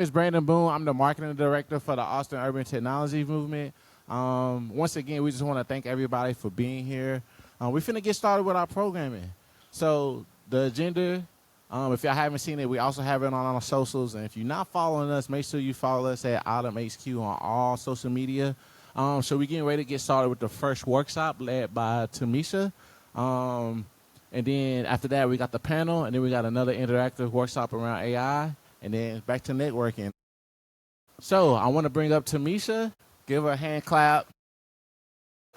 It's Brandon Boone. I'm the marketing director for the Austin Urban Technology Movement. Once again, we just want to thank everybody for being here. We're finna get started with our programming. So the agenda, if y'all haven't seen it, we also have it on our socials. And if you're not following us, make sure you follow us at AUTMHQ on all social media. So we're getting ready to get started with the first workshop led by Tamisha. And then after that, we got the panel, and then we got another interactive workshop around AI, and then back to networking. So I want to bring up Tamisha, give her a hand clap.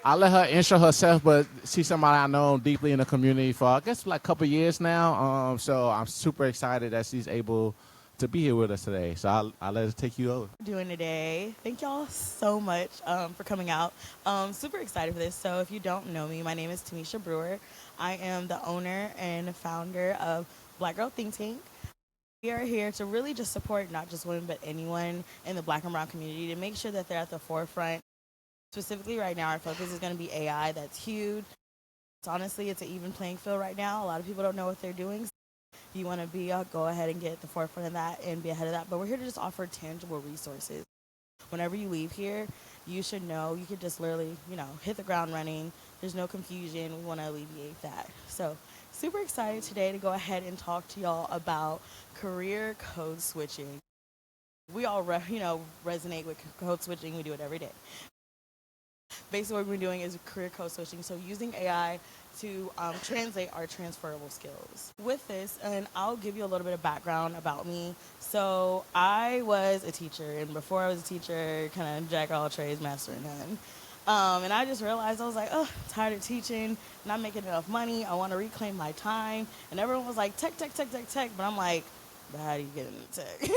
I'll let her intro herself, but she's somebody I know deeply in the community for, I guess, like a couple years now. So I'm super excited that she's able to be here with us today. So I'll let her take you over. Doing today. Thank y'all so much for coming out. Super excited for this. So if you don't know me, my name is Tamisha Brewer. I am the owner and founder of Black Girl Think Tank. We are here to really just support not just women, but anyone in the Black and brown community to make sure that they're at the forefront. Specifically right now, our focus is going to be AI. That's huge. Honestly, it's an even playing field right now. A lot of people don't know what they're doing. If you want to be, go ahead and get at the forefront of that and be ahead of that. But we're here to just offer tangible resources. Whenever you leave here, you should know you could just literally, hit the ground running. There's no confusion. We want to alleviate that. So super excited today to go ahead and talk to y'all about career code switching. We all, resonate with code switching. We do it every day. Basically, what we're doing is career code switching. So using AI to translate our transferable skills. With this, and I'll give you a little bit of background about me. So I was a teacher, and before I was a teacher, kind of jack of all trades, master of none. And I just realized, I was like, tired of teaching, not making enough money. I want to reclaim my time. And everyone was like, tech, tech, tech, tech, tech. But I'm like, but how do you get into tech?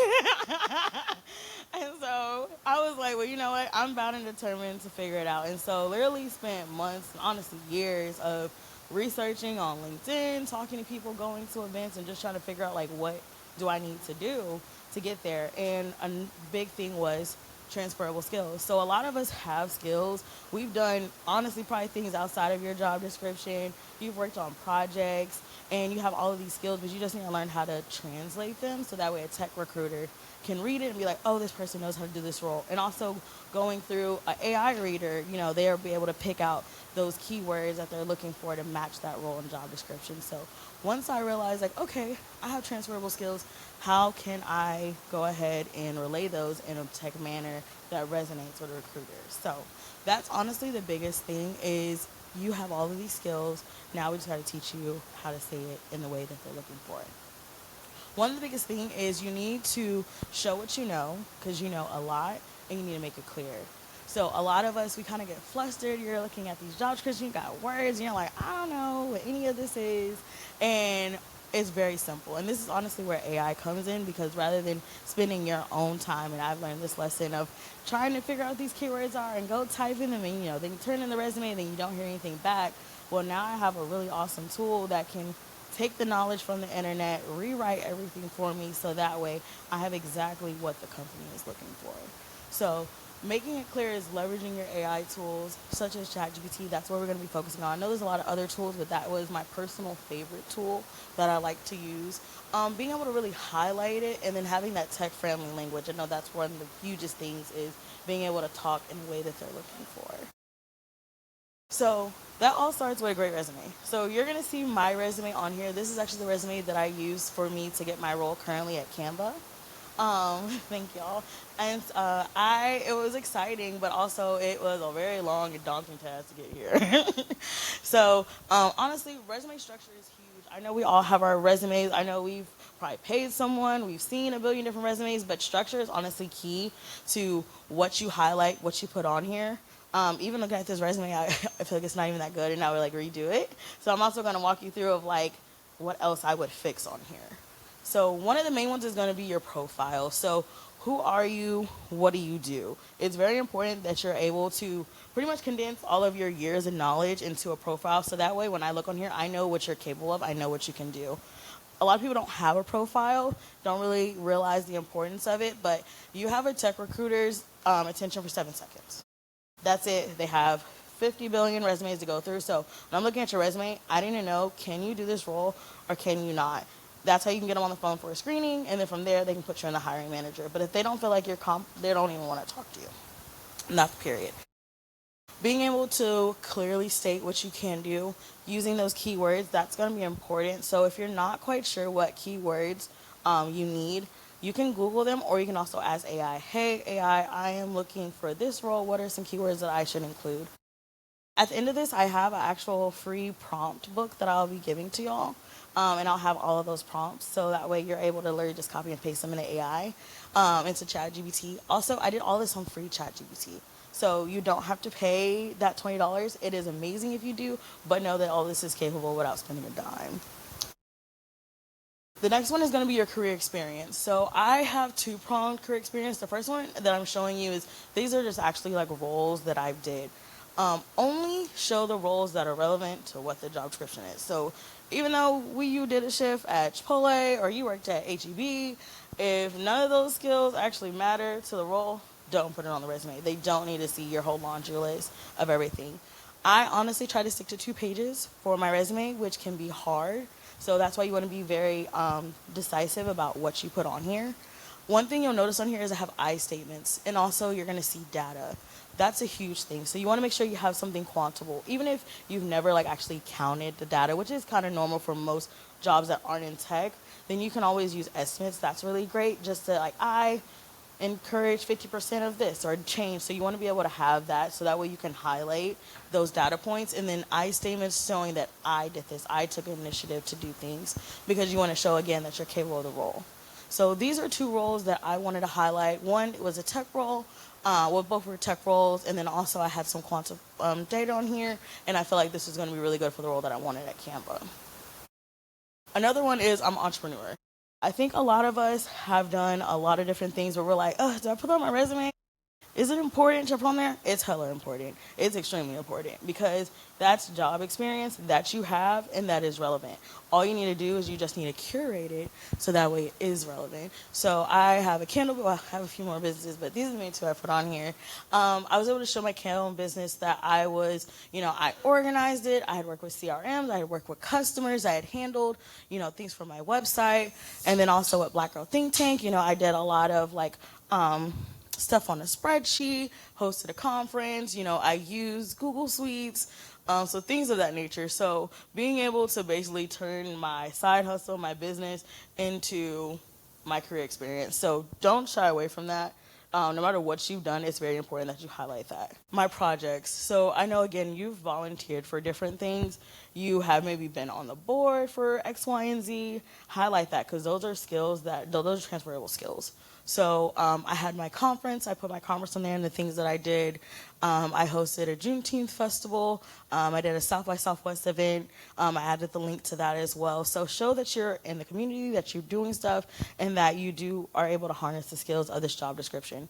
And so I was like, well, you know what? I'm bound and determined to figure it out. And so literally spent months, honestly years of researching on LinkedIn, talking to people, going to events, and just trying to figure out, like, what do I need to do to get there. And a big thing was transferable skills. So a lot of us have skills. We've done, honestly, probably things outside of your job description. You've worked on projects, and you have all of these skills, but you just need to learn how to translate them so that way a tech recruiter can read it and be like, oh, this person knows how to do this role. And also going through an AI reader, they'll be able to pick out those keywords that they're looking for to match that role and job description. So once I realized, like, okay, I have transferable skills, how can I go ahead and relay those in a tech manner that resonates with recruiters? So that's honestly the biggest thing is you have all of these skills. Now we just got to teach you how to say it in the way that they're looking for it. One of the biggest things is you need to show what you know, because you know a lot, and you need to make it clear. So a lot of us, we kind of get flustered. You're looking at these job descriptions, you got words, and you're like, I don't know what any of this is. And it's very simple. And this is honestly where AI comes in, because rather than spending your own time, and I've learned this lesson of trying to figure out what these keywords are and go type in them, and then you turn in the resume and then you don't hear anything back. Well, now I have a really awesome tool that can take the knowledge from the internet, rewrite everything for me, so that way I have exactly what the company is looking for. So making it clear is leveraging your AI tools, such as ChatGPT. That's what we're going to be focusing on. I know there's a lot of other tools, but that was my personal favorite tool that I like to use. Being able to really highlight it, and then having that tech-friendly language. I know that's one of the hugest things, is being able to talk in a way that they're looking for. So that all starts with a great resume. So you're going to see my resume on here. This is actually the resume that I use for me to get my role currently at Canva. Thank y'all. And it was exciting, but also it was a very long and daunting task to get here. So honestly, resume structure is huge. I know we all have our resumes. I know we've probably paid someone. We've seen a billion different resumes, but structure is honestly key to what you highlight, what you put on here. Even looking at this resume, I feel like it's not even that good, and I would redo it. So I'm also going to walk you through of what else I would fix on here. So one of the main ones is going to be your profile. So who are you? What do you do? It's very important that you're able to pretty much condense all of your years of knowledge into a profile, so that way when I look on here, I know what you're capable of. I know what you can do. A lot of people don't have a profile, don't really realize the importance of it, but you have a tech recruiter's attention for 7 seconds. That's it. They have 50 billion resumes to go through. So when I'm looking at your resume, I need to know, can you do this role or can you not? That's how you can get them on the phone for a screening, and then from there they can put you in the hiring manager. But if they don't feel like you're they don't even want to talk to you. And that's period. Being able to clearly state what you can do using those keywords, that's going to be important. So if you're not quite sure what keywords you need, you can Google them, or you can also ask AI, hey, AI, I am looking for this role. What are some keywords that I should include? At the end of this, I have an actual free prompt book that I'll be giving to y'all. And I'll have all of those prompts, so that way you're able to literally just copy and paste them into AI, into ChatGPT. Also, I did all this on free ChatGPT. So you don't have to pay that $20. It is amazing if you do, but know that all this is capable without spending a dime. The next one is going to be your career experience. So I have two-pronged career experience. The first one that I'm showing you is, these are just actually like roles that I did. Only show the roles that are relevant to what the job description is. So even though you did a shift at Chipotle or you worked at HEB, if none of those skills actually matter to the role, don't put it on the resume. They don't need to see your whole laundry list of everything. I honestly try to stick to 2 pages for my resume, which can be hard. So that's why you want to be very decisive about what you put on here. One thing you'll notice on here is I have I statements, and also you're going to see data. That's a huge thing. So you want to make sure you have something quantable. Even if you've never actually counted the data, which is kind of normal for most jobs that aren't in tech, then you can always use estimates. That's really great, just to I encourage 50% of this or change. So you want to be able to have that, so that way you can highlight those data points. And then I statements showing that I did this, I took initiative to do things, because you want to show again that you're capable of the role. So these are 2 roles that I wanted to highlight. One was a tech role. Well, both were tech roles, and then also I had some quantum data on here, and I feel like this is going to be really good for the role that I wanted at Canva. Another one is I'm an entrepreneur. I think a lot of us have done a lot of different things where we're like, oh, did I put on my resume? Is it important to put on there? It's hella important. It's extremely important, because that's job experience that you have and that is relevant. All you need to do is you just need to curate it so that way it is relevant. So I have a Kindle, well, I have a few more businesses, but these are the main 2 I put on here. I was able to show my Kindle business that I was, I organized it. I had worked with CRMs. I had worked with customers. I had handled, things for my website. And then also at Black Girl Think Tank, I did a lot of stuff on a spreadsheet, hosted a conference, I used Google Suites, so things of that nature. So being able to basically turn my side hustle, my business, into my career experience. So don't shy away from that. No matter what you've done, it's very important that you highlight that. My projects. So I know, again, you've volunteered for different things. You have maybe been on the board for X, Y, and Z. Highlight that, because those are skills those are transferable skills. So I had my conference. I put my conference on there and the things that I did. I hosted a Juneteenth festival. I did a South by Southwest event. I added the link to that as well. So show that you're in the community, that you're doing stuff, and that you are able to harness the skills of this job description.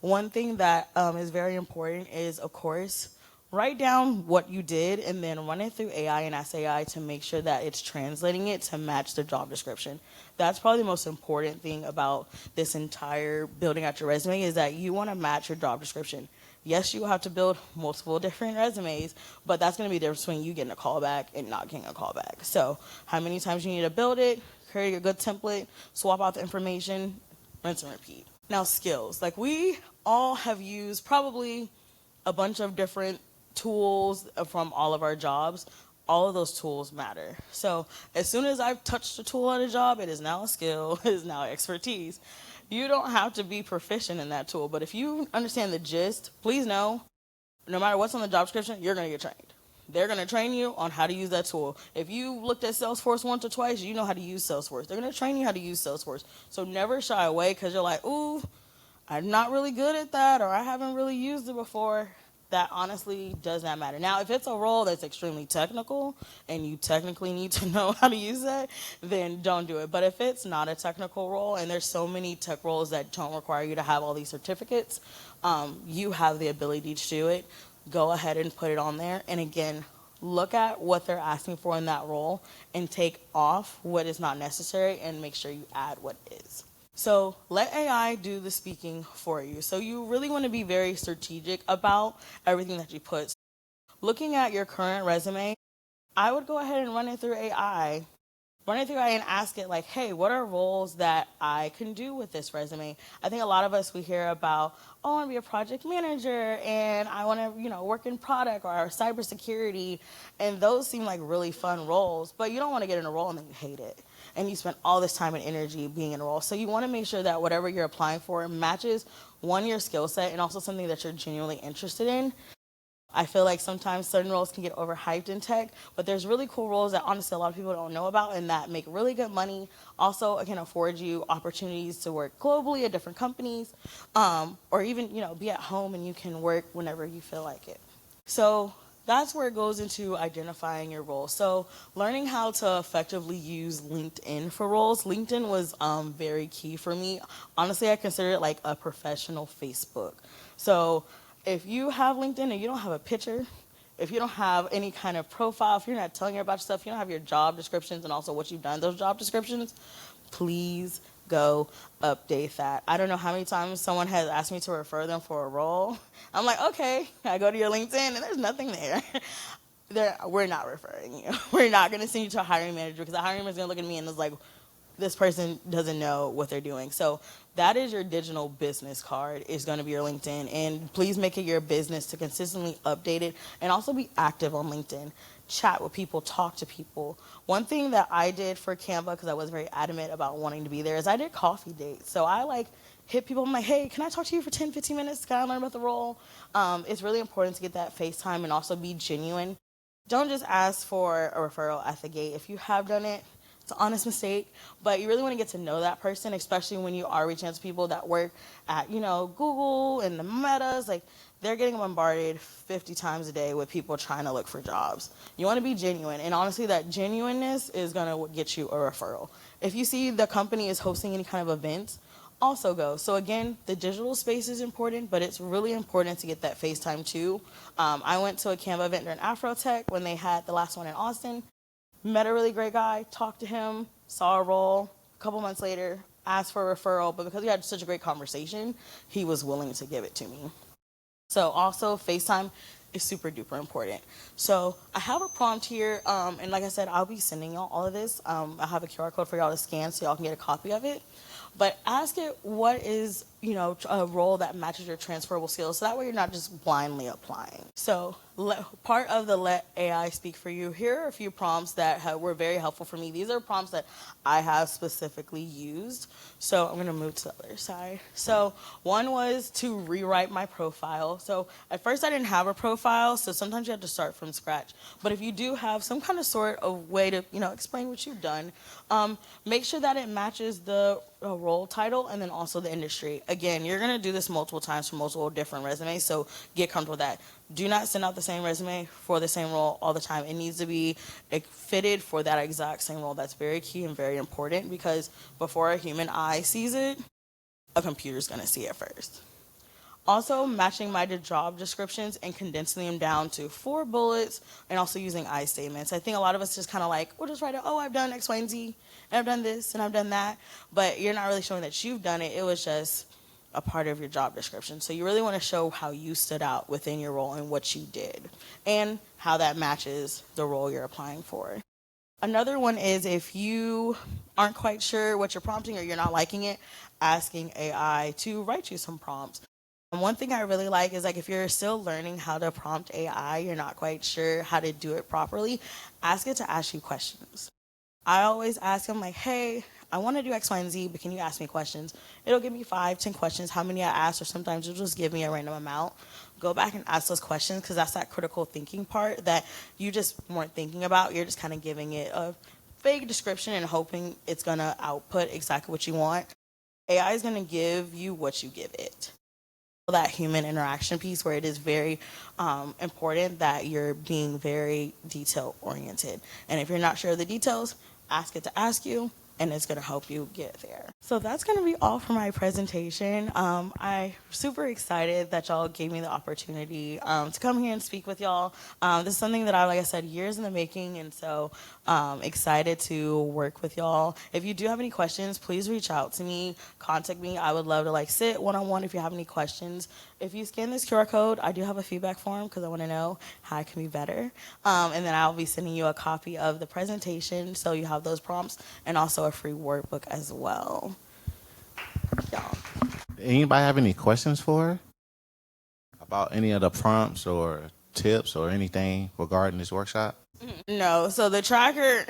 One thing that is very important is, of course, write down what you did and then run it through AI and ask AI to make sure that it's translating it to match the job description. That's probably the most important thing about this entire building out your resume, is that you want to match your job description. Yes, you will have to build multiple different resumes, but that's going to be the difference between you getting a call back and not getting a call back. So how many times you need to build it, create a good template, swap out the information, rinse and repeat. Now, skills. We all have used probably a bunch of different tools from all of our jobs. All of those tools matter. So as soon as I've touched a tool at a job, it is now a skill, it is now expertise. You don't have to be proficient in that tool, but if you understand the gist, please know, no matter what's on the job description, you're going to get trained. They're going to train you on how to use that tool. If you looked at Salesforce once or twice, you know how to use Salesforce. They're going to train you how to use Salesforce. So never shy away because you're like, ooh, I'm not really good at that, or I haven't really used it before. That honestly does not matter. Now, if it's a role that's extremely technical and you technically need to know how to use that, then don't do it. But if it's not a technical role, and there's so many tech roles that don't require you to have all these certificates, you have the ability to do it. Go ahead and put it on there. And again, look at what they're asking for in that role and take off what is not necessary and make sure you add what is. So let AI do the speaking for you. So you really want to be very strategic about everything that you put. Looking at your current resume, I would go ahead and run it through AI. run it through AI and ask it like, hey, what are roles that I can do with this resume? I think a lot of us, we hear about, oh, I want to be a project manager and I want to, work in product or cybersecurity. And those seem like really fun roles, but you don't want to get in a role and then you hate it. And you spend all this time and energy being in a role. So you want to make sure that whatever you're applying for matches, one, your skill set, and also something that you're genuinely interested in. I feel like sometimes certain roles can get overhyped in tech, but there's really cool roles that honestly a lot of people don't know about and that make really good money. Also, it can afford you opportunities to work globally at different companies, or even, be at home and you can work whenever you feel like it. So that's where it goes into identifying your role. So learning how to effectively use LinkedIn for roles. LinkedIn was very key for me. Honestly, I consider it like a professional Facebook. So if you have LinkedIn and you don't have a picture, if you don't have any kind of profile, if you're not telling her about yourself, you don't have your job descriptions and also what you've done, those job descriptions, please go update that. I don't know how many times someone has asked me to refer them for a role. I'm like, okay, I go to your LinkedIn and there's nothing there. We're not referring you. We're not going to send you to a hiring manager because the hiring manager is going to look at me and is like, this person doesn't know what they're doing. So that is your digital business card, is going to be your LinkedIn. And please make it your business to consistently update it and also be active on LinkedIn. Chat with people, talk to people. One thing that I did for Canva, because I was very adamant about wanting to be there, is I did coffee dates. So I hit people, I'm like, hey, can I talk to you for 10, 15 minutes? Can I learn about the role? It's really important to get that FaceTime and also be genuine. Don't just ask for a referral at the gate. If you have done it, it's an honest mistake, but you really want to get to know that person, especially when you are reaching out to people that work at, Google and the metas. Like, they're getting bombarded 50 times a day with people trying to look for jobs. You want to be genuine, and honestly, that genuineness is going to get you a referral. If you see the company is hosting any kind of events, also go. So again, the digital space is important, but it's really important to get that FaceTime too. I went to a Canva event during Afrotech when they had the last one in Austin. Met a really great guy, talked to him, saw a role. A couple months later, asked for a referral, but because we had such a great conversation, he was willing to give it to me. So also, FaceTime is super duper important. So I have a prompt here, and like I said, I'll be sending y'all all of this. I have a QR code for y'all to scan so y'all can get a copy of it. But ask it what is, a role that matches your transferable skills, so that way you're not just blindly applying. So part of the Let AI Speak for You, here are a few prompts that were very helpful for me. These are prompts that I have specifically used. So I'm going to move to the other side. So one was to rewrite my profile. So at first I didn't have a profile, so sometimes you have to start from scratch. But if you do have some kind of sort of way to, explain what you've done, make sure that it matches the role title and then also the industry. Again, you're going to do this multiple times for multiple different resumes, so get comfortable with that. Do not send out the same resume for the same role all the time. It needs to be fitted for that exact same role. That's very key and very important, because before a human eye sees it, a computer's going to see it first. Also, matching my job descriptions and condensing them down to 4 bullets, and also using I statements. I think a lot of us just kind of we'll just write it, oh, I've done X, Y, and Z, and I've done this, and I've done that, but you're not really showing that you've done it. It was just a part of your job description. So you really want to show how you stood out within your role and what you did, and how that matches the role you're applying for. Another one is, if you aren't quite sure what you're prompting or you're not liking it, asking AI to write you some prompts. And one thing I really like is, if you're still learning how to prompt AI, you're not quite sure how to do it properly, ask it to ask you questions. I always ask them hey, I want to do X, Y, and Z, but can you ask me questions? It'll give me 5, 10 questions, how many I asked, or sometimes it'll just give me a random amount. Go back and ask those questions, because that's that critical thinking part that you just weren't thinking about. You're just kind of giving it a vague description and hoping it's going to output exactly what you want. AI is going to give you what you give it. That human interaction piece, where it is very important that you're being very detail oriented. And if you're not sure of the details, ask it to ask you, and it's going to help you get there. So that's going to be all for my presentation. I'm super excited that y'all gave me the opportunity to come here and speak with y'all. This is something that like I said, years in the making, and so excited to work with y'all. If you do have any questions, please reach out to me, contact me. I would love to sit one-on-one if you have any questions. If you scan this QR code, I do have a feedback form because I want to know how I can be better. And then I'll be sending you a copy of the presentation so you have those prompts, and also a free workbook as well. Y'all. Anybody have any questions for her about any of the prompts or tips or anything regarding this workshop? No, so the tracker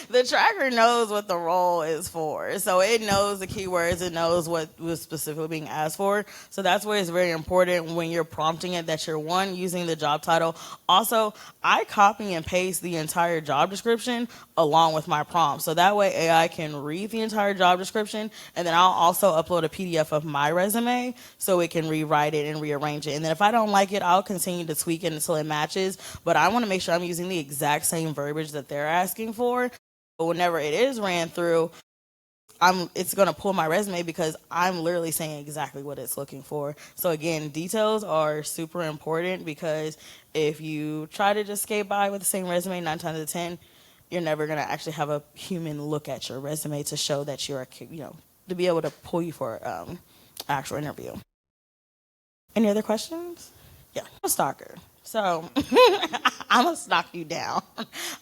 the tracker knows what the role is for. So it knows the keywords, it knows what was specifically being asked for. So that's why it's very important when you're prompting it that you're using the job title. Also, I copy and paste the entire job description along with my prompt. So that way AI can read the entire job description, and then I'll also upload a PDF of my resume so it can rewrite it and rearrange it. And then if I don't like it, I'll continue to tweak it until it matches. But I want to make sure I'm using the exact same verbiage that they're asking for. But whenever it is ran through, it's going to pull my resume because I'm literally saying exactly what it's looking for. So again, details are super important, because if you try to just skate by with the same resume 9 times out of 10, you're never going to actually have a human look at your resume to show that you're, to be able to pull you for actual interview. Any other questions? Yeah, I'm a stalker. So I'm going to stalk you down.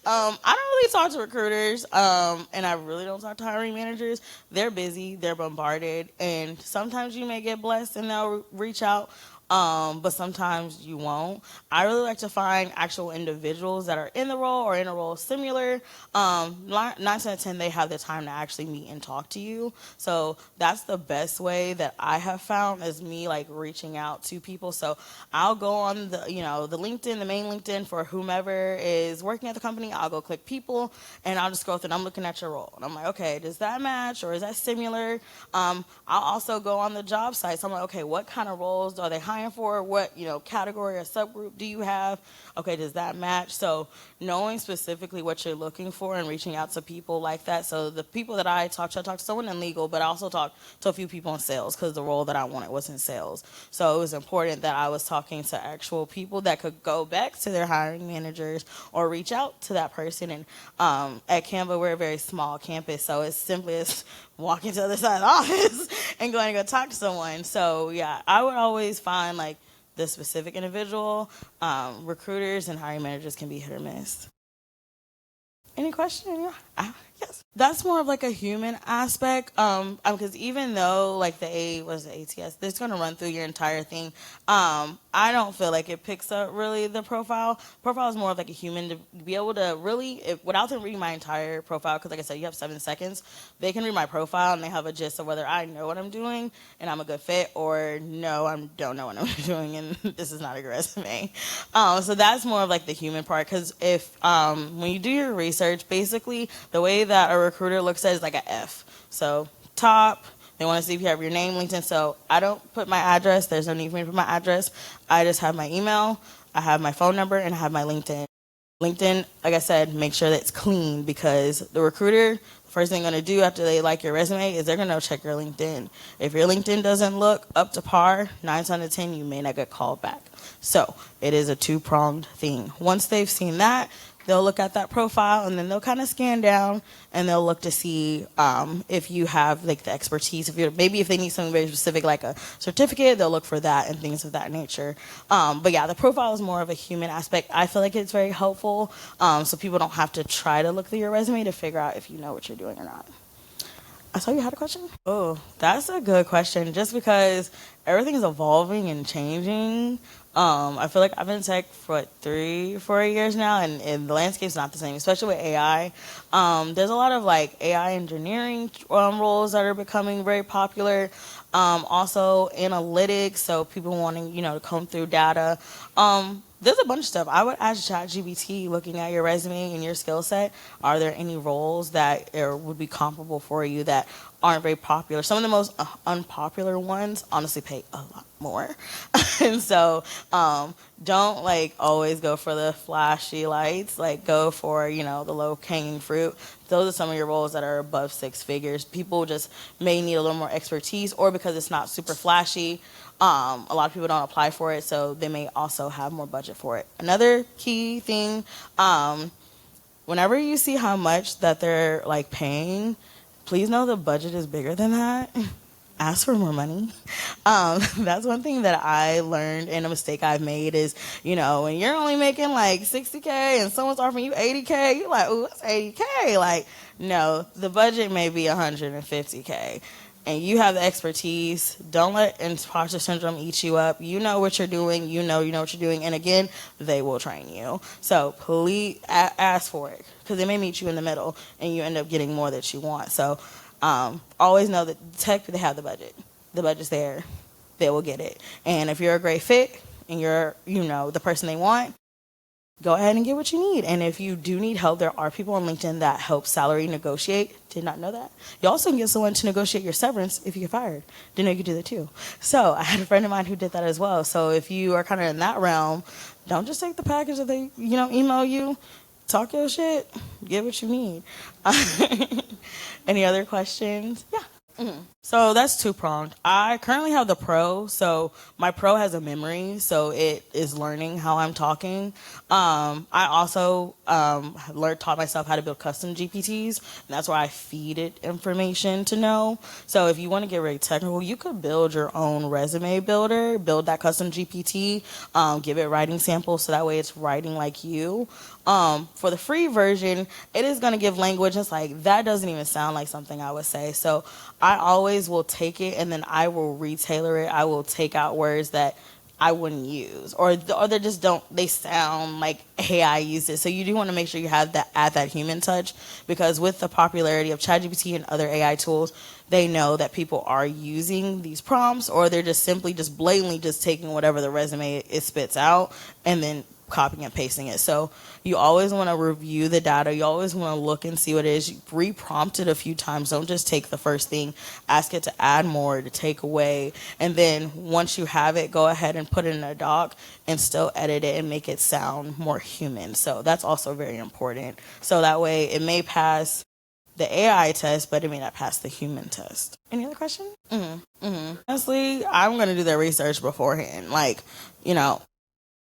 I don't really talk to recruiters, and I really don't talk to hiring managers. They're busy, they're bombarded, and sometimes you may get blessed and they'll reach out, but sometimes you won't. I really like to find actual individuals that are in the role or in a role similar. 9 out of 10, they have the time to actually meet and talk to you. So that's the best way that I have found, is me reaching out to people. So I'll go on the LinkedIn, the main LinkedIn for whomever is working at the company. I'll go click people, and I'll just go through and I'm looking at your role. And I'm like, okay, does that match or is that similar? I'll also go on the job site. So I'm like, okay, what kind of roles are they hiring for? What, category or subgroup do you have? Okay, does that match? So knowing specifically what you're looking for and reaching out to people like that. So the people that I talked to someone in legal, but I also talked to a few people in sales because the role that I wanted was in sales. So it was important that I was talking to actual people that could go back to their hiring managers or reach out to that person. And at Canva, we're a very small campus, so it's simply as walking to the other side of the office and going to go talk to someone. So yeah, I would always find the specific individual. Recruiters and hiring managers can be hit or miss. Any question? Yeah. Yes. That's more of a human aspect, because even though the ATS, it's going to run through your entire thing. I don't feel like it picks up really the profile. Profile is more of a human to be able to really, without them reading my entire profile, because like I said, you have 7 seconds, they can read my profile and they have a gist of whether I know what I'm doing and I'm a good fit, or no, I don't know what I'm doing and this is not a good resume. So that's more of the human part, because if when you do your research, basically the way that a recruiter looks at it is like an F. So top, they want to see if you have your name, LinkedIn. So I don't put my address. There's no need for me to put my address. I just have my email, I have my phone number, and I have my LinkedIn. LinkedIn, like I said, make sure that it's clean, because the recruiter, the first thing they're going to do after they like your resume is they're going to check your LinkedIn. If your LinkedIn doesn't look up to par, 9 out of 10, you may not get called back. So it is a 2-pronged thing. Once they've seen that, they'll look at that profile, and then they'll kind of scan down, and they'll look to see if you have the expertise. If they need something very specific, like a certificate, they'll look for that and things of that nature. But yeah, the profile is more of a human aspect. I feel like it's very helpful, so people don't have to try to look through your resume to figure out if you know what you're doing or not. I saw you had a question. Oh, that's a good question. Just because everything's evolving and changing. I feel like I've been in tech for 3-4 years now, and the landscape's not the same, especially with AI. There's a lot of AI engineering roles that are becoming very popular. Also analytics, so people wanting to comb through data. There's a bunch of stuff. I would ask ChatGPT, looking at your resume and your skill set, are there any roles that would be comparable for you that aren't very popular? Some of the most unpopular ones honestly pay a lot more. And so don't like always go for the flashy lights. Like go for, the low hanging fruit. Those are some of your roles that are above six figures. People just may need a little more expertise, or because it's not super flashy, a lot of people don't apply for it, so they may also have more budget for it. Another key thing, whenever you see how much that they're like paying, please know the budget is bigger than that. Ask for more money. That's one thing that I learned, and a mistake I've made is, when you're only making like 60K and someone's offering you 80K, you're like, ooh, that's 80K. Like, no, the budget may be 150K. And you have the expertise. Don't let imposter syndrome eat you up. You know what you're doing. You know what you're doing. And again, they will train you. So please ask for it, because they may meet you in the middle and you end up getting more that you want. So always know that tech, they have the budget. The budget's there. They will get it. And if you're a great fit and you're, the person they want, go ahead and get what you need. And if you do need help, there are people on LinkedIn that help salary negotiate. Did not know that. You also can get someone to negotiate your severance if you get fired. Didn't know you could do that too. So I had a friend of mine who did that as well. So if you are kind of in that realm, don't just take the package that they, email you. Talk your shit. Get what you need. Any other questions? Yeah. So that's two-pronged. I currently have the Pro, so my Pro has a memory, so it is learning how I'm talking. I also taught myself how to build custom GPTs, and that's where I feed it information to know. So if you want to get very technical, you could build your own resume builder, build that custom GPT, give it writing samples, so that way it's writing like you. For the free version, it is going to give language. It's like, that doesn't even sound like something I would say. So I always will take it and then I will retailer it. I will take out words that I wouldn't use, or they just they sound like, hey, I use it. So you do want to make sure you have that human touch, because with the popularity of ChatGPT and other AI tools, they know that people are using these prompts, or they're just simply just blatantly just taking whatever the resume it spits out and then copying and pasting it. So you always want to review the data. You always want to look and see what it is. You re-prompt it a few times. Don't just take the first thing. Ask it to add more, to take away. And then once you have it, go ahead and put it in a doc and still edit it and make it sound more human. So that's also very important. So that way it may pass the AI test, but it may not pass the human test. Any other questions? Honestly, I'm going to do their research beforehand. Like,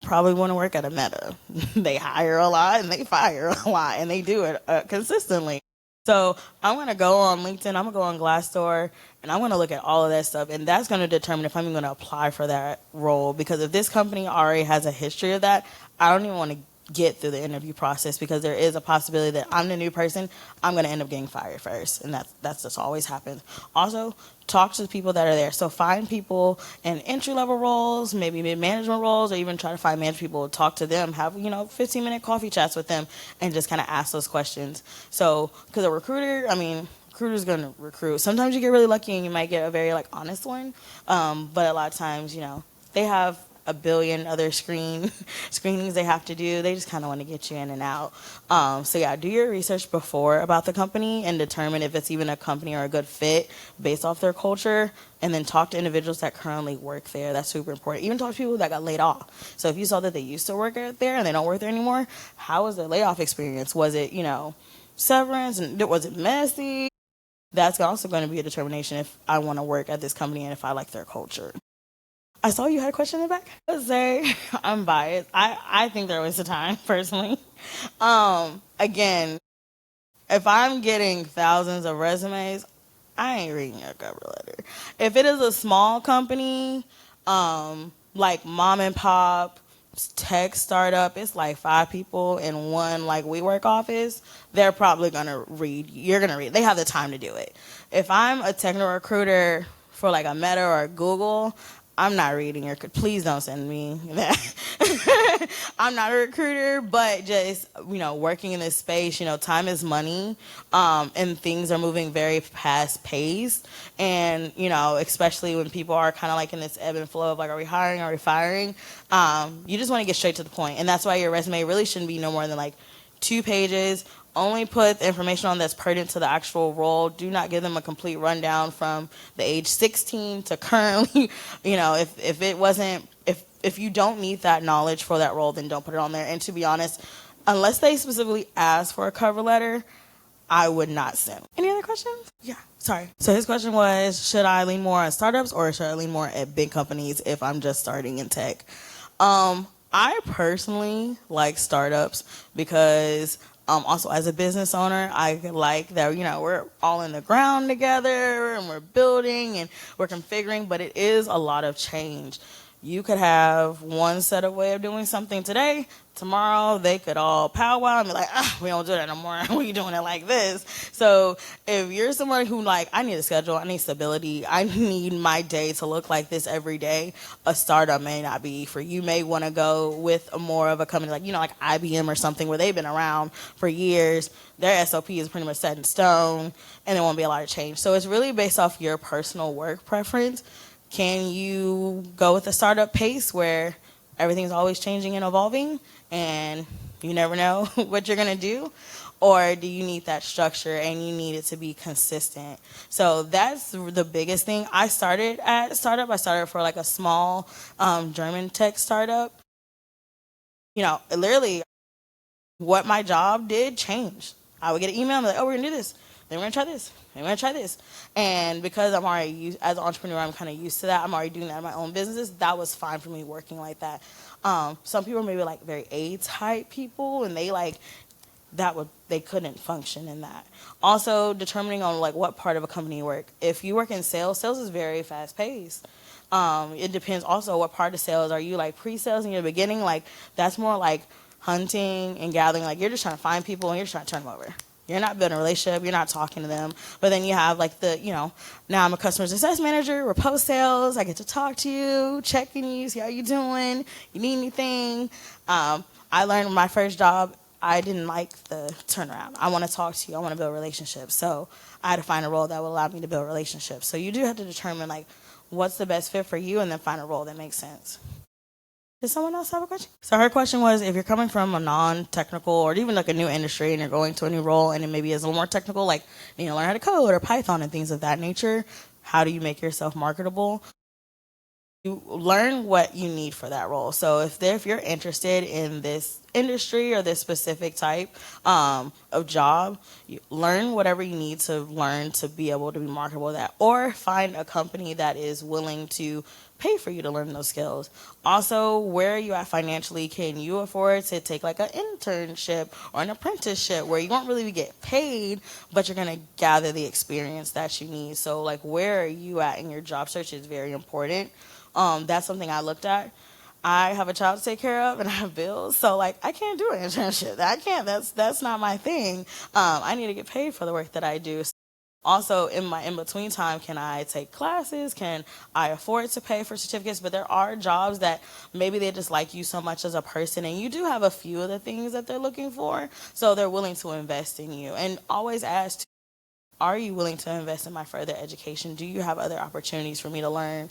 probably want to work at a Meta. They hire a lot and they fire a lot, and they do it consistently. So I'm going to go on LinkedIn, I'm going to go on Glassdoor, and I'm going to look at all of that stuff, and that's going to determine if I'm even going to apply for that role, because if this company already has a history of that, I don't even want to get through the interview process, because there is a possibility that I'm the new person, I'm going to end up getting fired first, and that's just always happens. Also, talk to the people that are there. So find people in entry-level roles, maybe mid-management roles, or even try to find management people, talk to them, have 15-minute coffee chats with them, and just kind of ask those questions. So, because a recruiter's going to recruit. Sometimes you get really lucky and you might get a very honest one, but a lot of times, they have a billion other screenings they have to do. They just kind of want to get you in and out. So yeah, do your research before about the company and determine if it's even a company or a good fit based off their culture, and then talk to individuals that currently work there. That's super important. Even talk to people that got laid off. So if you saw that they used to work there and they don't work there anymore, how was their layoff experience? Was it, severance, and was it messy? That's also going to be a determination if I want to work at this company and if I like their culture. I saw you had a question in the back. I would say I'm biased. I think they're a waste of time, personally. Again, if I'm getting thousands of resumes, I ain't reading your cover letter. If it is a small company, like mom and pop, tech startup, it's like 5 people in one WeWork office, they're probably going to read. You're going to read. They have the time to do it. If I'm a technical recruiter for a Meta or a Google, I'm not reading your, please don't send me that. I'm not a recruiter, but just, working in this space, time is money, and things are moving very fast paced. And, especially when people are kind of in this ebb and flow of are we hiring, are we firing? You just want to get straight to the point. And that's why your resume really shouldn't be no more than 2 pages. Only put the information on that's pertinent to the actual role. Do not give them a complete rundown from the age 16 to currently. If if you don't need that knowledge for that role, then don't put it on there. And to be honest, unless they specifically ask for a cover letter, I would not send. Any other questions? Yeah, sorry. So his question was, should I lean more on startups or should I lean more at big companies if I'm just starting in tech? I personally like startups because also as a business owner, I like that, we're all in the ground together and we're building and we're configuring, but it is a lot of change. You could have one set of way of doing something today. Tomorrow, they could all powwow and be like, we don't do that no more. We doing it like this. So if you're someone who I need a schedule, I need stability, I need my day to look like this every day, a startup may not be for you. You may want to go with more of a company like IBM or something where they've been around for years. Their SOP is pretty much set in stone and there won't be a lot of change. So it's really based off your personal work preference. Can you go with a startup pace where everything's always changing and evolving and you never know what you're going to do? Or do you need that structure and you need it to be consistent? So that's the biggest thing. I started at a startup. I started for a small German tech startup. Literally what my job did changed. I would get an email and be like, we're going to do this. Then we're going to try this. Then we're going to try this. And because I'm already used, as an entrepreneur, I'm kind of used to that. I'm already doing that in my own businesses. That was fine for me working like that. Some people are maybe very A-type people, and they couldn't function in that. Also, determining on what part of a company you work. If you work in sales is very fast-paced. It depends also what part of sales. Are you pre-sales in your beginning? That's more hunting and gathering. You're just trying to find people and you're just trying to turn them over. You're not building a relationship. You're not talking to them. But then you have now I'm a customer success manager. We're post-sales. I get to talk to you, checking you, see how you doing. You need anything? I learned my first job, I didn't like the turnaround. I want to talk to you. I want to build relationships. So I had to find a role that would allow me to build relationships. So you do have to determine what's the best fit for you and then find a role that makes sense. Does someone else have a question? So her question was, if you're coming from a non-technical or even a new industry and you're going to a new role and it maybe is a little more technical, learn how to code or Python and things of that nature, how do you make yourself marketable? You learn what you need for that role. So if you're interested in this industry or this specific type of job, you learn whatever you need to learn to be able to be marketable at that, or find a company that is willing to pay for you to learn those skills. Also, where are you at financially? Can you afford to take an internship or an apprenticeship where you won't really get paid, but you're going to gather the experience that you need? So where are you at in your job search is very important. That's something I looked at. I have a child to take care of and I have bills, so I can't do an internship. I can't. That's not my thing. I need to get paid for the work that I do. Also, in my in-between time, can I take classes? Can I afford to pay for certificates? But there are jobs that maybe they just like you so much as a person, and you do have a few of the things that they're looking for, so they're willing to invest in you. And always ask, are you willing to invest in my further education? Do you have other opportunities for me to learn?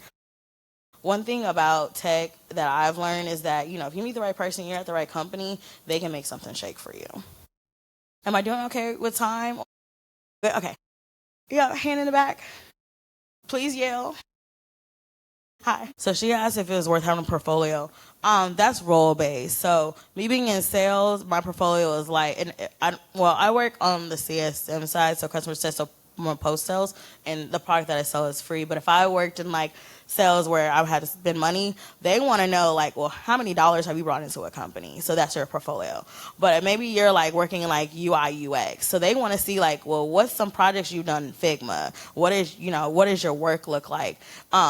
One thing about tech that I've learned is that, if you meet the right person, you're at the right company, they can make something shake for you. Am I doing okay with time? Okay. Yeah, hand in the back. Please yell. Hi. So she asked if it was worth having a portfolio. That's role based. So me being in sales, my portfolio is I work on the CSM side, so customer success, so more post sales, and the product that I sell is free. But if I worked in sales where I had to spend money, they want to know how many dollars have you brought into a company? So that's your portfolio. But maybe you're working in UI UX, so they want to see what's some projects you've done in Figma? What does your work look like?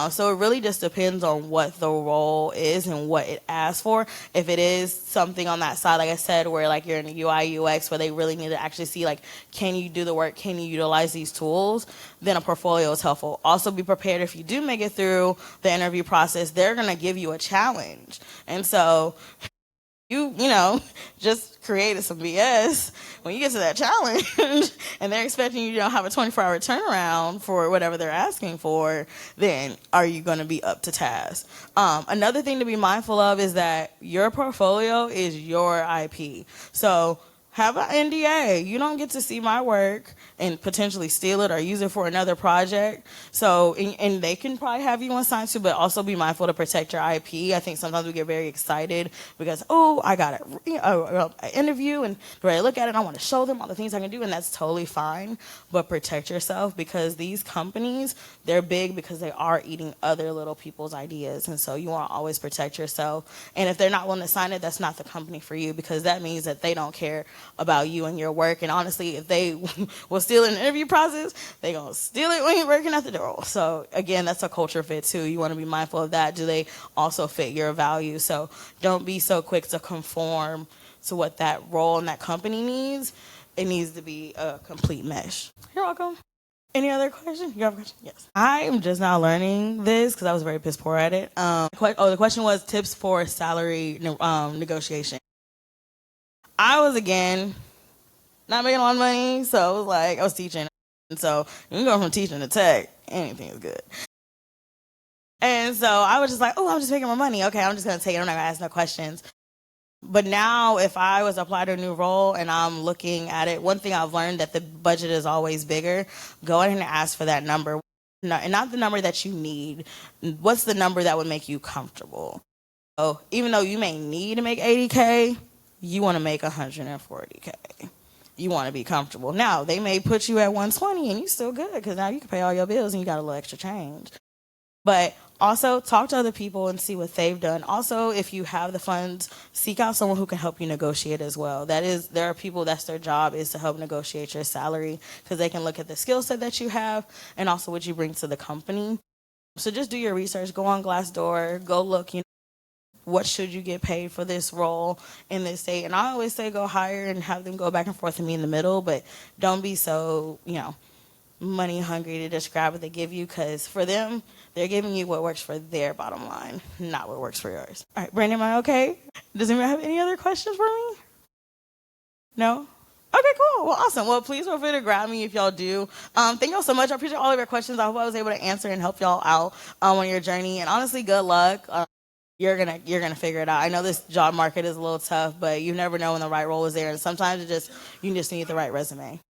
So it really just depends on what the role is and what it asks for. If it is something on that side, like I said, where you're in a UI UX where they really need to actually see can you do the work? Can you utilize these tools? Then a portfolio is helpful. Also be prepared if you do make it through the interview process, they're going to give you a challenge. And so you just created some BS when you get to that challenge and they're expecting you to have a 24-hour turnaround for whatever they're asking for, then are you going to be up to task? Another thing to be mindful of is that your portfolio is your IP. So have an NDA. You don't get to see my work and potentially steal it or use it for another project. So, and they can probably have you on sign too, but also be mindful to protect your IP. I think sometimes we get very excited because, oh, I got an interview and ready to look at it. I want to show them all the things I can do, and that's totally fine. But protect yourself, because these companies, they're big because they are eating other little people's ideas. And so you want to always protect yourself. And if they're not willing to sign it, that's not the company for you, because that means that they don't care about you and your work. And honestly, if they will steal an interview process, they're going to steal it when you're working at the door. So again, that's a culture fit too. You want to be mindful of that. Do they also fit your values? So don't be so quick to conform to what that role and that company needs. It needs to be a complete mesh. You're welcome. Any other question? You have a question? Yes. I am just now learning this because I was very piss poor at it. The question was tips for salary negotiation. I was, again, not making a lot of money, so it was like I was teaching. And so you can go from teaching to tech, anything is good. And so I was just like, oh, I'm just making more money. Okay, I'm just going to take it. I'm not going to ask no questions. But now if I was to apply to a new role and I'm looking at it, one thing I've learned that the budget is always bigger. Go ahead and ask for that number. And not the number that you need. What's the number that would make you comfortable? So even though you may need to make $80K, you want to make $140K. You want to be comfortable. Now, they may put you at $120 and you're still good because now you can pay all your bills and you got a little extra change. But also talk to other people and see what they've done. Also, if you have the funds, seek out someone who can help you negotiate as well. There are people that's their job is to help negotiate your salary, because they can look at the skill set that you have and also what you bring to the company. So just do your research. Go on Glassdoor. Go look, what should you get paid for this role in this state? And I always say go higher and have them go back and forth and me in the middle, but don't be so, money hungry to just grab what they give you, because for them, they're giving you what works for their bottom line, not what works for yours. All right, Brandon, am I okay? Does anyone have any other questions for me? No? Okay, cool. Well, awesome. Well, please feel free to grab me if y'all do. Thank y'all so much. I appreciate all of your questions. I hope I was able to answer and help y'all out on your journey. And honestly, good luck. You're gonna figure it out. I know this job market is a little tough, but you never know when the right role is there. And sometimes you just need the right resume.